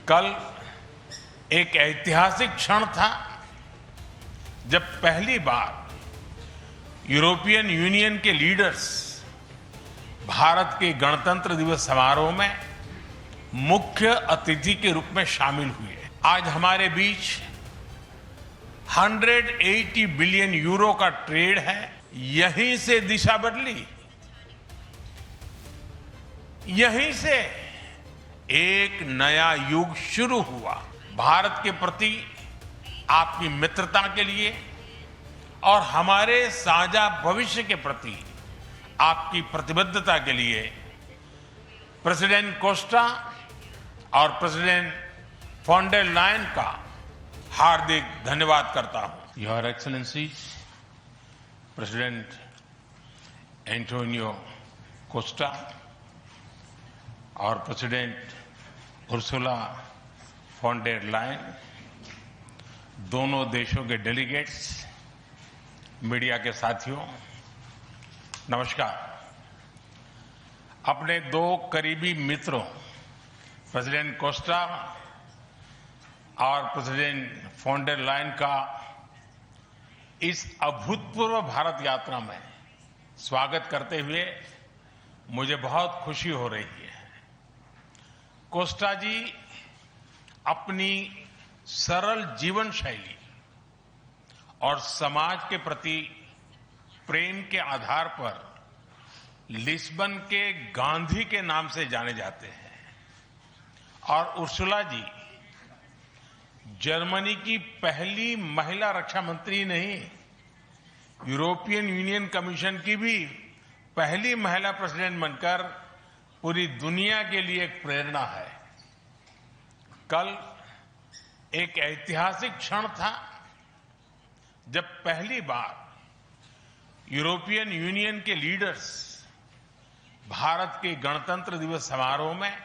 कल एक ऐतिहासिक क्षण था जब पहली बार यूरोपियन यूनियन के लीडर्स भारत के गणतंत्र दिवस समारोह में मुख्य अतिथि के रूप में शामिल हुए। आज हमारे बीच 180 बिलियन यूरो का ट्रेड है। यहीं से दिशा बदली, यहीं से एक नया युग शुरू हुआ। भारत के प्रति आपकी मित्रता के लिए और हमारे साझा भविष्य के प्रति आपकी प्रतिबद्धता के लिए प्रेसिडेंट कोस्टा और प्रेसिडेंट फॉन डेर लायन का हार्दिक धन्यवाद करता हूं। Your excellencies, president Antonio Costa और president Ursula von der Leyen, दोनों देशों के डेलीगेट्स, मीडिया के साथियों, नमस्कार। अपने दो करीबी मित्रों प्रेसिडेंट कोस्टा और प्रेसिडेंट फॉन डेर लायन का इस अभूतपूर्व भारत यात्रा में स्वागत करते हुए मुझे बहुत खुशी हो रही है। कोस्टा जी अपनी सरल जीवन शैली और समाज के प्रति प्रेम के आधार पर लिस्बन के गांधी के नाम से जाने जाते हैं और उर्सुला जी जर्मनी की पहली महिला रक्षा मंत्री नहीं, यूरोपियन यूनियन कमीशन की भी पहली महिला प्रेसिडेंट बनकर पूरी दुनिया के लिए एक प्रेरणा है। कल एक ऐतिहासिक क्षण था जब पहली बार यूरोपियन यूनियन के लीडर्स भारत के गणतंत्र दिवस समारोह में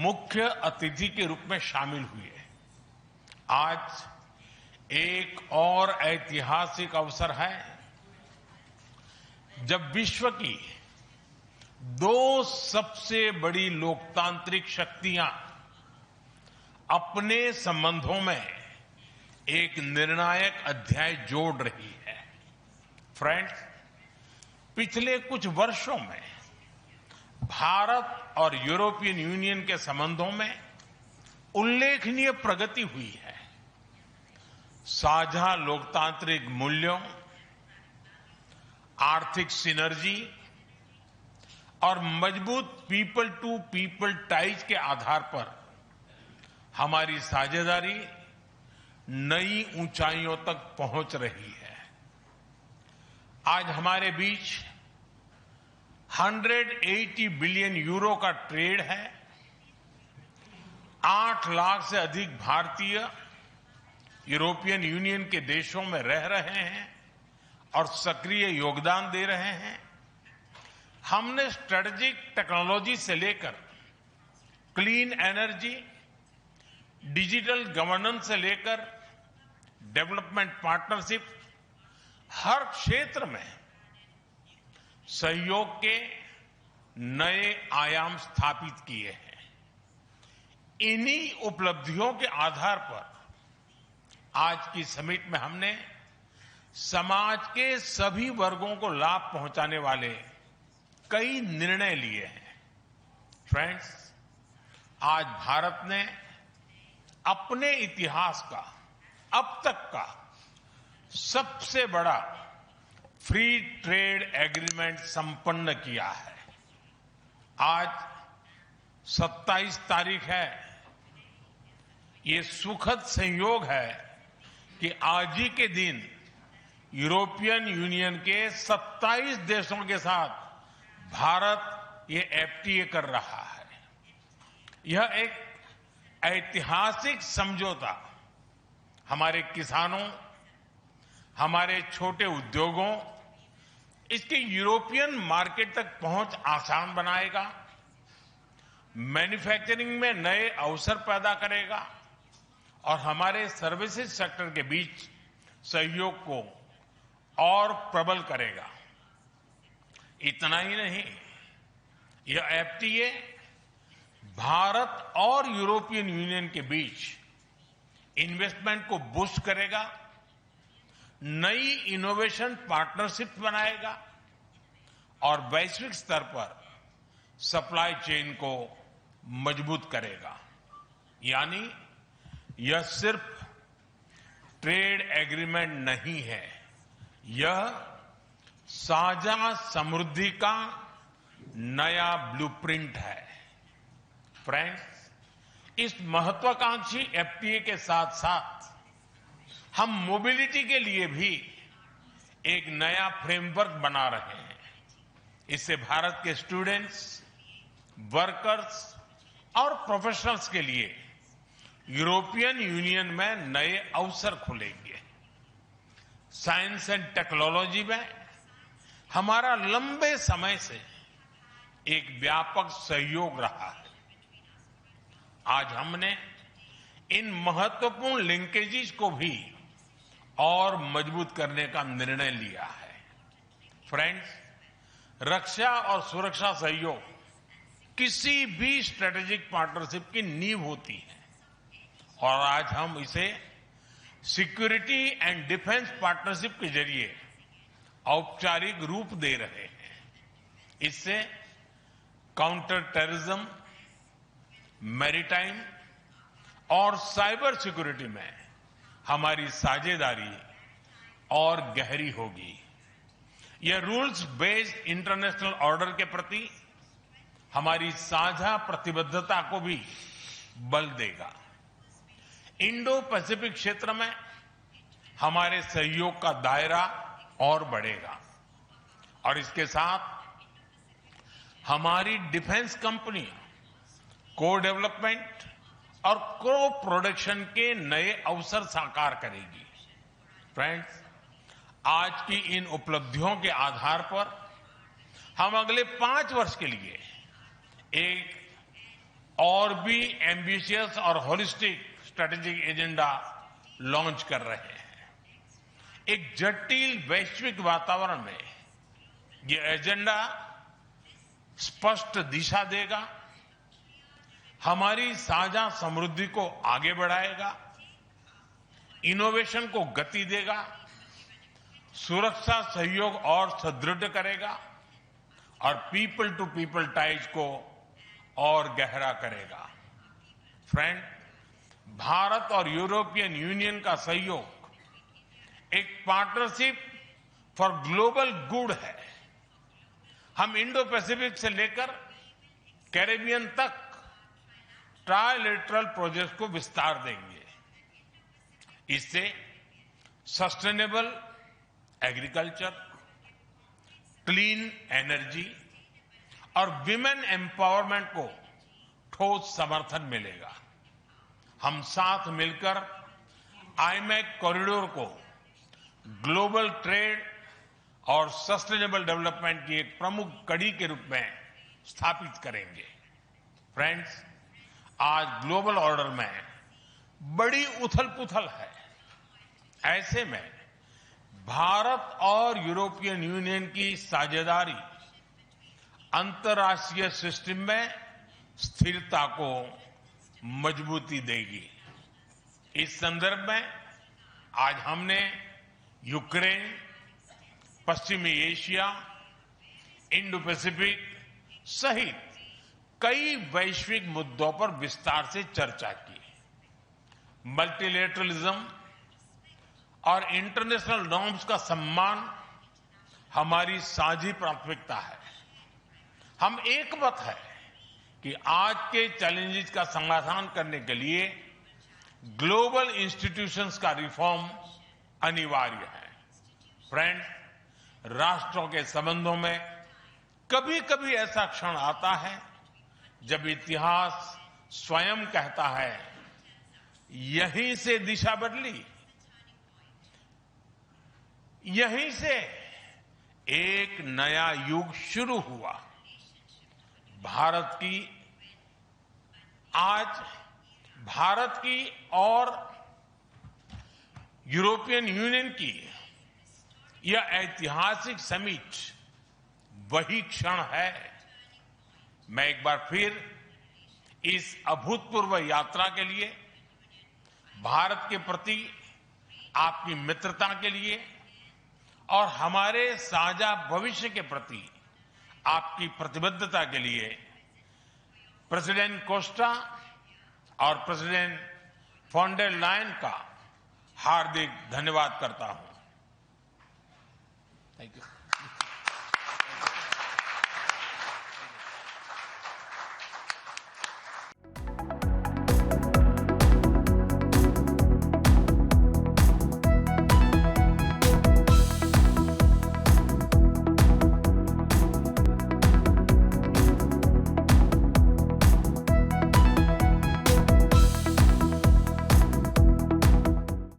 मुख्य अतिथि के रूप में शामिल हुए। आज एक और ऐतिहासिक अवसर है जब विश्व की दो सबसे बड़ी लोकतांत्रिक शक्तियां अपने संबंधों में एक निर्णायक अध्याय जोड़ रही है। फ्रेंड्स, पिछले कुछ वर्षों में भारत और यूरोपियन यूनियन के संबंधों में उल्लेखनीय प्रगति हुई है। साझा लोकतांत्रिक मूल्यों, आर्थिक सिनर्जी और मजबूत पीपल टू पीपल टाइज के आधार पर हमारी साझेदारी नई ऊंचाइयों तक पहुंच रही है। आज हमारे बीच 180 बिलियन यूरो का ट्रेड है। 8 लाख से अधिक भारतीय यूरोपियन यूनियन के देशों में रह रहे हैं और सक्रिय योगदान दे रहे हैं। हमने स्ट्रेटेजिक टेक्नोलॉजी से लेकर क्लीन एनर्जी, डिजिटल गवर्नेंस से लेकर डेवलपमेंट पार्टनरशिप, हर क्षेत्र में सहयोग के नए आयाम स्थापित किए हैं। इन्हीं उपलब्धियों के आधार पर आज की समिट में हमने समाज के सभी वर्गों को लाभ पहुंचाने वाले कई निर्णय लिए हैं। फ्रेंड्स, आज भारत ने अपने इतिहास का अब तक का सबसे बड़ा फ्री ट्रेड एग्रीमेंट संपन्न किया है। आज 27 तारीख है। ये सुखद संयोग है कि आज ही के दिन यूरोपियन यूनियन के 27 देशों के साथ भारत ये एफटीए कर रहा है। यह एक ऐतिहासिक समझौता हमारे किसानों, हमारे छोटे उद्योगों, इसके यूरोपियन मार्केट तक पहुंच आसान बनाएगा, मैन्युफैक्चरिंग में नए अवसर पैदा करेगा और हमारे सर्विसेज सेक्टर के बीच सहयोग को और प्रबल करेगा। इतना ही नहीं, यह एफटीए भारत और यूरोपियन यूनियन के बीच इन्वेस्टमेंट को बूस्ट करेगा, नई इनोवेशन पार्टनरशिप बनाएगा और वैश्विक स्तर पर सप्लाई चेन को मजबूत करेगा। यानी यह सिर्फ ट्रेड एग्रीमेंट नहीं है, यह साझा समृद्धि का नया ब्लूप्रिंट है। फ्रेंड्स, इस महत्वाकांक्षी एफटीए के साथ साथ हम मोबिलिटी के लिए भी एक नया फ्रेमवर्क बना रहे हैं। इससे भारत के स्टूडेंट्स, वर्कर्स और प्रोफेशनल्स के लिए यूरोपियन यूनियन में नए अवसर खुलेंगे। साइंस एंड टेक्नोलॉजी में हमारा लंबे समय से एक व्यापक सहयोग रहा है। आज हमने इन महत्वपूर्ण लिंकेजेस को भी और मजबूत करने का निर्णय लिया है। फ्रेंड्स, रक्षा और सुरक्षा सहयोग किसी भी स्ट्रेटेजिक पार्टनरशिप की नींव होती है और आज हम इसे सिक्योरिटी एंड डिफेंस पार्टनरशिप के जरिए औपचारिक रूप दे रहे हैं। इससे काउंटर टेररिज्म, मैरीटाइम और साइबर सिक्योरिटी में हमारी साझेदारी और गहरी होगी। यह रूल्स बेस्ड इंटरनेशनल ऑर्डर के प्रति हमारी साझा प्रतिबद्धता को भी बल देगा। इंडो पैसिफिक क्षेत्र में हमारे सहयोग का दायरा और बढ़ेगा और इसके साथ हमारी डिफेंस कंपनियां को डेवलपमेंट और को प्रोडक्शन के नए अवसर साकार करेगी। फ्रेंड्स, आज की इन उपलब्धियों के आधार पर हम अगले 5 वर्ष के लिए एक और भी एम्बिशियस और होलिस्टिक स्ट्रेटेजिक एजेंडा लॉन्च कर रहे हैं। एक जटिल वैश्विक वातावरण में यह एजेंडा स्पष्ट दिशा देगा, हमारी साझा समृद्धि को आगे बढ़ाएगा, इनोवेशन को गति देगा, सुरक्षा सहयोग और सुदृढ़ करेगा और पीपल टू पीपल टाइज को और गहरा करेगा। फ्रेंड, भारत और यूरोपियन यूनियन का सहयोग एक पार्टनरशिप फॉर ग्लोबल गुड है। हम इंडो पैसिफिक से लेकर कैरेबियन तक ट्राइलेटरल प्रोजेक्ट को विस्तार देंगे। इससे सस्टेनेबल एग्रीकल्चर, क्लीन एनर्जी और विमेन एम्पावरमेंट को ठोस समर्थन मिलेगा। हम साथ मिलकर आईमैक कॉरिडोर को ग्लोबल ट्रेड और सस्टेनेबल डेवलपमेंट की एक प्रमुख कड़ी के रूप में स्थापित करेंगे। फ्रेंड्स, आज ग्लोबल ऑर्डर में बड़ी उथल-पुथल है। ऐसे में भारत और यूरोपियन यूनियन की साझेदारी अंतर्राष्ट्रीय सिस्टम में स्थिरता को मजबूती देगी। इस संदर्भ में आज हमने यूक्रेन, पश्चिमी एशिया, इंडो पैसिफिक सहित कई वैश्विक मुद्दों पर विस्तार से चर्चा की। मल्टीलेटरलिज्म और इंटरनेशनल नॉर्म्स का सम्मान हमारी साझी प्राथमिकता है। हम एकमत है कि आज के चैलेंजेस का समाधान करने के लिए ग्लोबल इंस्टीट्यूशंस का रिफॉर्म अनिवार्य है। फ्रेंड्स, राष्ट्रों के संबंधों में कभी कभी ऐसा क्षण आता है जब इतिहास स्वयं कहता है, यहीं से दिशा बदली, यहीं से एक नया युग शुरू हुआ। भारत की और यूरोपियन यूनियन की यह ऐतिहासिक समिट वही क्षण है। मैं एक बार फिर इस अभूतपूर्व यात्रा के लिए, भारत के प्रति आपकी मित्रता के लिए और हमारे साझा भविष्य के प्रति आपकी प्रतिबद्धता के लिए प्रेसिडेंट कोस्टा और प्रेसिडेंट फॉन डेर लायन का हार्दिक धन्यवाद करता हूं। Thank you.